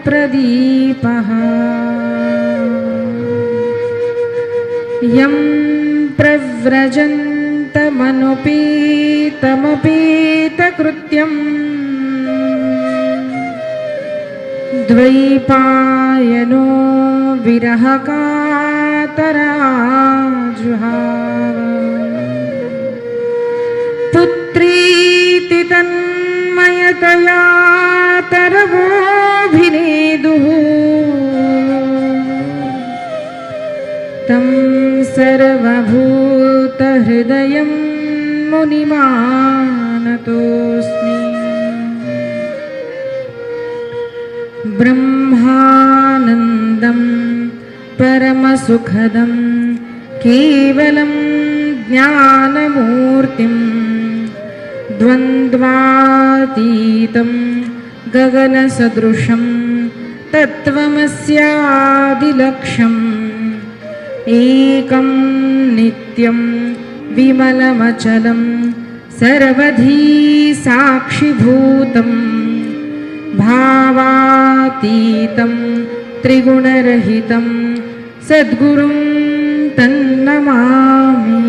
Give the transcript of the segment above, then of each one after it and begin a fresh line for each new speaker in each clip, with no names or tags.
प्रदीपः यं प्रव्रजन्तमनुपीतमपीतकृत्यम् द्वैपायनो विरहकातराजुहाव पुत्रीति तन्मयतया तरवोऽभिनेदुः तं सर्वभूतहृदयं मुनिमानतोऽस्मि। ब्रह्मानन्दं परमसुखदं केवलं ज्ञानमूर्तिं द्वन्द्वातीतं गगनसदृशं तत्त्वमस्यादिलक्ष्यम् एकं नित्यं विमलमचलं सर्वधी साक्षिभूतं भावातीतं त्रिगुणरहितं सद्गुरुं तन्नमामि।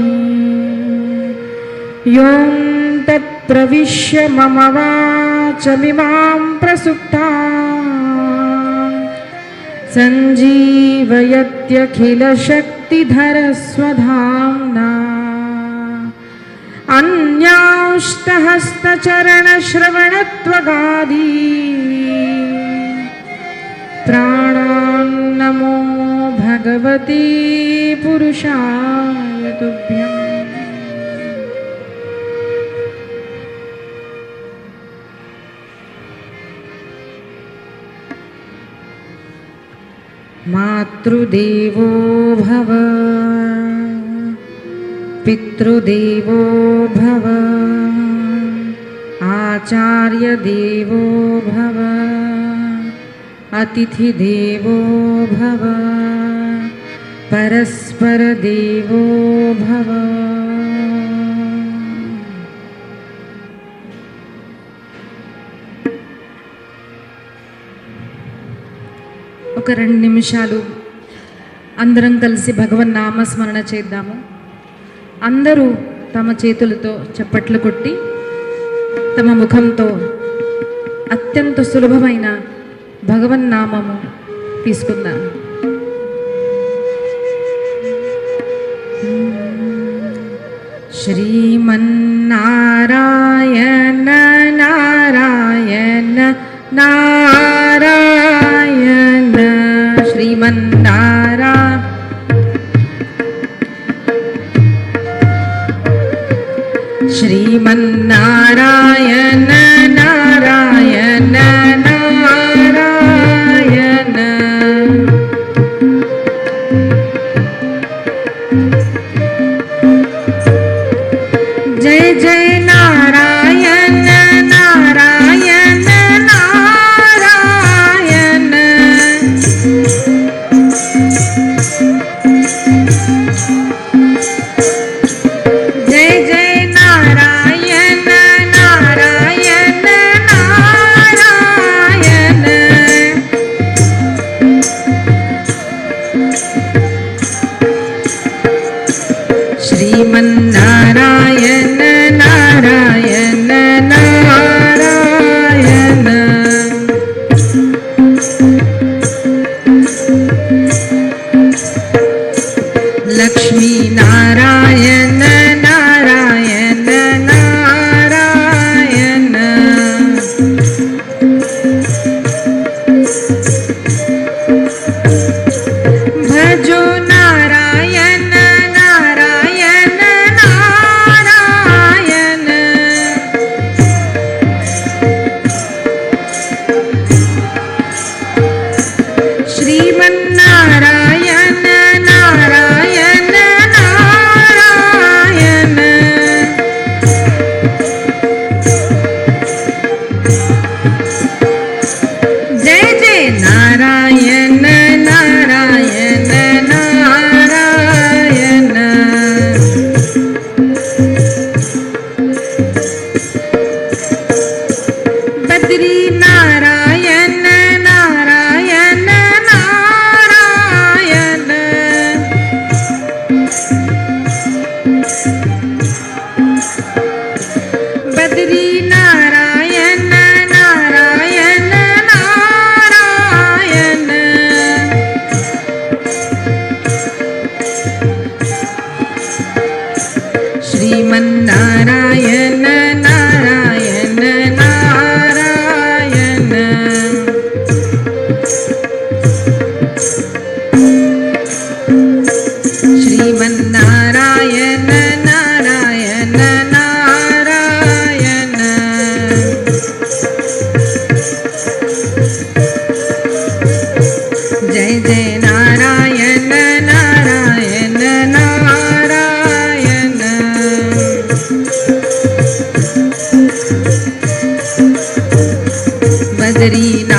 यों तत्प्रविश्य मम वाचमिमां प्रसुप्तां सञ्जीवयत्यखिलशक्तिधरस्वधाम्ना अन्यांष्टहस्तचरणश्रवणत्वगादी प्राणान्नमो भगवते पुरुषाय तुभ्यम्। मातृदेवो भव पितृदेवो भव आचार्यदेवो भव अतिथिदेवो भव परस्परदेवो भव। ఒక 2 నిమిషాలు అందరం కలిసి భగవన్నామస్మరణ చేద్దాము. అందరూ తమ చేతులతో చప్పట్లు కొట్టి తమ ముఖంతో అత్యంత సులభమైన భగవన్నామము తీసుకుందాం. శ్రీమన్నారాయణ నారాయణ నారాయణ శ్రీమన్నారాయణ శ్రీమన్నారాయణ నారాయణ నారాయణ జయ జయ నారాయణ నారాయణ నారాయణ జయ జయ నారాయణ నారాయణ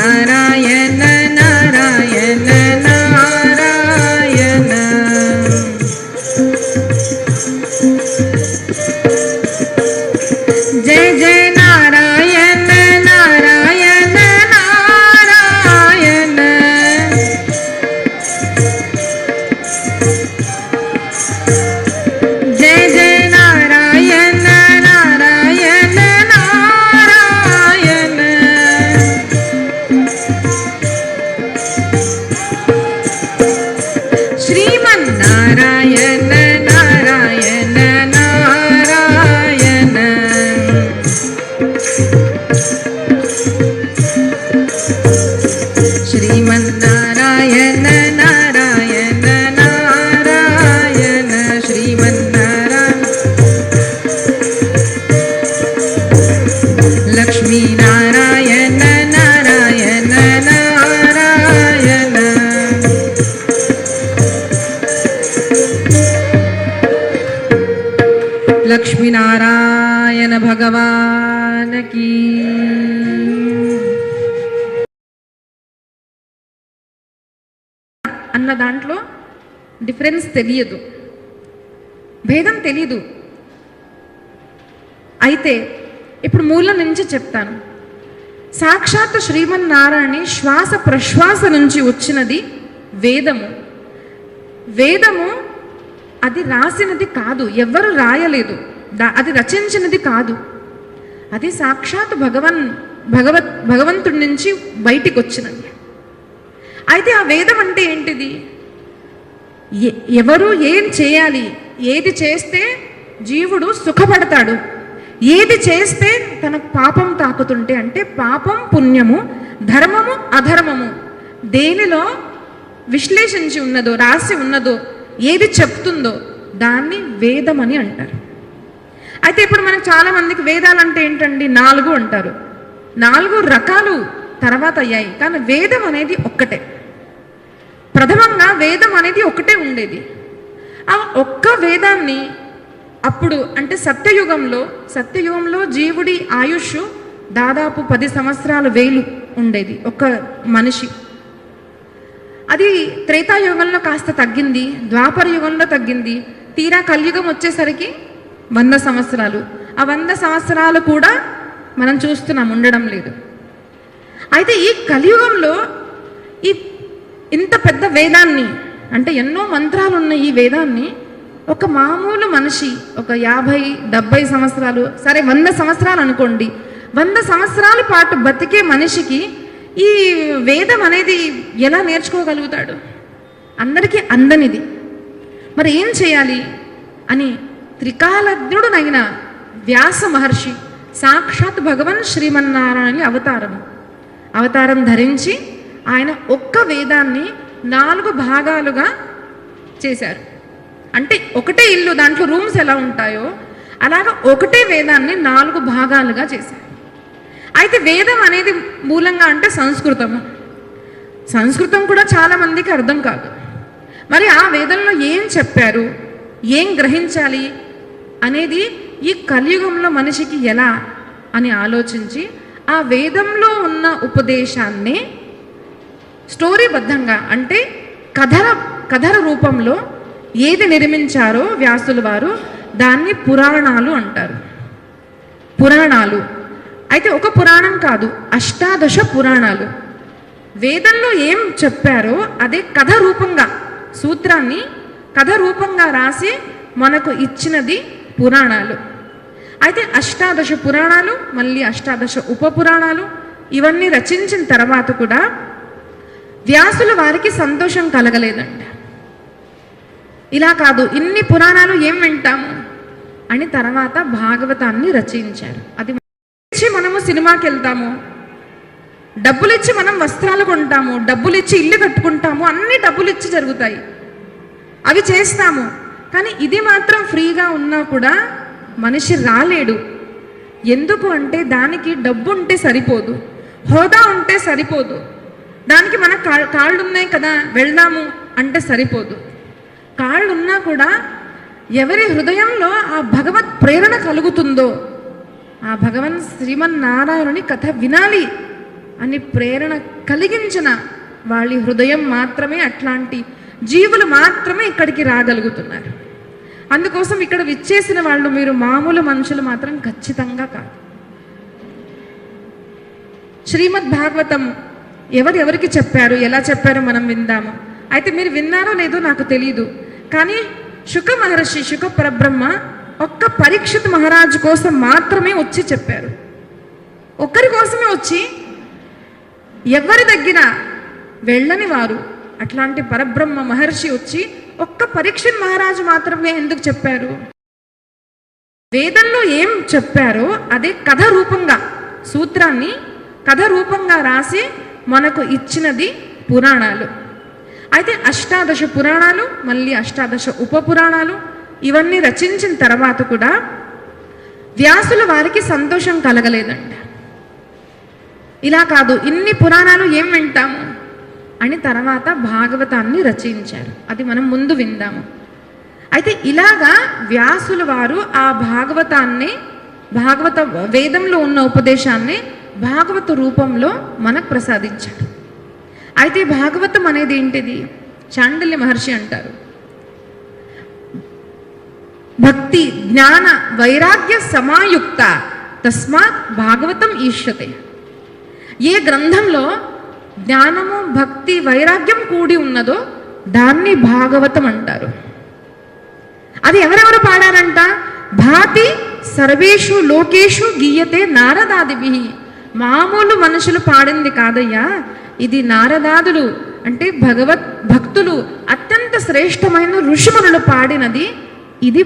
నారాయణ నారాయణ నారాయణ. జయ జయ నారాయణ నారాయణ నారాయణ. జయ జయ నారాయణ నారాయణ నారాయణ. శ్రీమన్నారాయణ నారాయణ నారాయణ. శ్రీమన్నారాయణ నారాయణ నారాయణ. శ్రీమన్నారాయణ. లక్ష్మీనారాయణ నారాయణ నారాయణ. లక్ష్మీనారాయణ భగవానికి. అన్న దాంట్లో డిఫరెన్స్ తెలియదు, భేదం తెలియదు. అయితే ఇప్పుడు మూలం నుంచి చెప్తాను. సాక్షాత్ శ్రీమన్నారాయణ శ్వాస ప్రశ్వాస నుంచి వచ్చినది వేదము. వేదము అది రాసినది కాదు, ఎవ్వరు రాయలేదు, అది రచించినది కాదు. అది సాక్షాత్ భగవంతుడి నుంచి బయటికి వచ్చినది. అయితే ఆ వేదం అంటే ఏంటిది? ఎవరు ఏం చేయాలి, ఏది చేస్తే జీవుడు సుఖపడతాడు, ఏది చేస్తే తనకు పాపం తాకుతుంటే, అంటే పాపం పుణ్యము, ధర్మము అధర్మము దేనిలో విశ్లేషించి ఉన్నదో, రాసి ఉన్నదో, ఏది చెప్తుందో దాన్ని వేదం అని అంటారు. అయితే ఇప్పుడు మనకు చాలా మందికి వేదాలు అంటే ఏంటండి 4 అంటారు. 4 రకాలు తర్వాత అయ్యాయి, కానీ వేదం అనేది ఒక్కటే. ప్రథమంగా వేదం అనేది ఒకటే ఉండేది. ఆ ఒక్క వేదాన్ని అప్పుడు అంటే సత్యయుగంలో జీవుడి ఆయుష్ దాదాపు 10 సంవత్సరాల వేలు ఉండేది ఒక మనిషి. అది త్రేతాయుగంలో కాస్త తగ్గింది, ద్వాపర యుగంలో తగ్గింది, తీరా కలియుగం వచ్చేసరికి 100 సంవత్సరాలు. ఆ 100 సంవత్సరాలు కూడా మనం చూస్తున్నాం, ఉండడం లేదు. అయితే ఈ కలియుగంలో ఇంత పెద్ద వేదాన్ని, అంటే ఎన్నో మంత్రాలు ఉన్న ఈ వేదాన్ని ఒక మామూలు మనిషి ఒక 50-70 సంవత్సరాలు, సరే 100 సంవత్సరాలు అనుకోండి, 100 సంవత్సరాల పాటు బతికే మనిషికి ఈ వేదం అనేది ఎలా నేర్చుకోగలుగుతాడు? అందరికీ అందనిది. మరి ఏం చేయాలి అని త్రికాలజ్ఞుడునైన వ్యాస మహర్షి సాక్షాత్ భగవన్ శ్రీమన్నారాయణ అవతారం ధరించి ఆయన ఒక్క వేదాన్ని 4 భాగాలుగా చేశారు. అంటే ఒకటే ఇల్లు, దాంట్లో రూమ్స్ ఎలా ఉంటాయో అలాగా ఒకటే వేదాన్ని 4 భాగాలుగా చేశారు. అయితే వేదం అనేది మూలంగా అంటే సంస్కృతం కూడా చాలా మందికి అర్థం కాదు. మరి ఆ వేదంలో ఏం చెప్పారు, ఏం గ్రహించాలి అనేది ఈ కలియుగంలో మనిషికి ఎలా అని ఆలోచించి ఆ వేదంలో ఉన్న ఉపదేశాన్ని స్టోరీబద్ధంగా, అంటే కథల రూపంలో ఏది నిర్మించారో వ్యాసుల వారు దాన్ని పురాణాలు అంటారు. పురాణాలు అయితే ఒక పురాణం కాదు, 18 పురాణాలు. వేదంలో ఏం చెప్పారో అదే కథ రూపంగా, సూత్రాన్ని కథ రూపంగా రాసి మనకు ఇచ్చినది పురాణాలు. అయితే 18 పురాణాలు, మళ్ళీ 18 ఉప పురాణాలు, ఇవన్నీ రచించిన తర్వాత కూడా వ్యాసుల వారికి సంతోషం కలగలేదంట. ఇలా కాదు, ఇన్ని పురాణాలు ఏం వింటాము అని తర్వాత భాగవతాన్ని రచించారు. అది ఇచ్చి మనము సినిమాకి వెళ్తాము, డబ్బులు ఇచ్చి మనం వస్త్రాలు కొంటాము, డబ్బులు ఇచ్చి ఇల్లు కట్టుకుంటాము, అన్ని డబ్బులు ఇచ్చి జరుగుతాయి, అవి చేస్తాము. కానీ ఇది మాత్రం ఫ్రీగా ఉన్నా కూడా మనిషి రాలేడు. ఎందుకు అంటే దానికి డబ్బు ఉంటే సరిపోదు, హోదా ఉంటే సరిపోదు, దానికి మన కాళ్ళు ఉన్నాయి కదా వెళ్దాము అంటే సరిపోదు. కాళ్ళు ఉన్నా కూడా ఎవరి హృదయంలో ఆ భగవత్ ప్రేరణ కలుగుతుందో, ఆ భగవన్ శ్రీమన్నారాయణుని కథ వినాలి అని ప్రేరణ కలిగించిన వాళ్ళ హృదయం మాత్రమే, అట్లాంటి జీవులు మాత్రమే ఇక్కడికి రాగలుగుతున్నారు. అందుకోసం ఇక్కడ విచ్చేసిన వాళ్ళు మీరు మామూలు మనుషులు మాత్రం ఖచ్చితంగా కాదు. శ్రీమద్ భాగవతం ఎవరెవరికి చెప్పారు, ఎలా చెప్పారో మనం విందాము. అయితే మీరు విన్నారో లేదో నాకు తెలీదు, కానీ శుక మహర్షి, శుక పరబ్రహ్మ ఒక్క పరీక్షిత్ మహారాజు కోసం మాత్రమే వచ్చి చెప్పారు. ఒక్కరి కోసమే వచ్చి, ఎవరి దగ్గర వెళ్ళని వారు అట్లాంటి పరబ్రహ్మ మహర్షి వచ్చి ఒక్క పరీక్షిత్ మహారాజు మాత్రమే ఎందుకు చెప్పారు? వేదంలో ఏం చెప్పారో అదే కథ రూపంగా, సూత్రాన్ని కథ రూపంగా రాసి మనకు ఇచ్చినది పురాణాలు. అయితే 18 పురాణాలు, మళ్ళీ 18 ఉప పురాణాలు, ఇవన్నీ రచించిన తర్వాత కూడా వ్యాసుల వారికి సంతోషం కలగలేదంట. ఇలా కాదు, ఇన్ని పురాణాలు ఏం వింటాము అని తర్వాత భాగవతాన్ని రచించారు. అది మనం ముందు విందాము. అయితే ఇలాగా వ్యాసుల వారు ఆ భాగవతాన్ని, భాగవత వేదంలో ఉన్న ఉపదేశాన్ని భాగవత రూపంలో మనకు ప్రసాదించారు. అయితే భాగవతం అనేది ఏంటిది? చాండల్య మహర్షి అంటారు, భక్తి జ్ఞాన వైరాగ్య సమాయుక్త తస్మాత్ భాగవతం ఈష్యతే. ఏ గ్రంథంలో జ్ఞానము భక్తి వైరాగ్యం కూడి ఉన్నదో దాన్ని భాగవతం అంటారు. అది ఎవరెవరు పాడారంట? భాతి సర్వేషు లోకేషు గీయతే నారదాదిభి. మామూలు మనుషులు పాడింది కాదయ్యా, ఇది నారదాదులు అంటే భగవత్ భక్తులు, అత్యంత శ్రేష్టమైన ఋషిమునులు పాడినది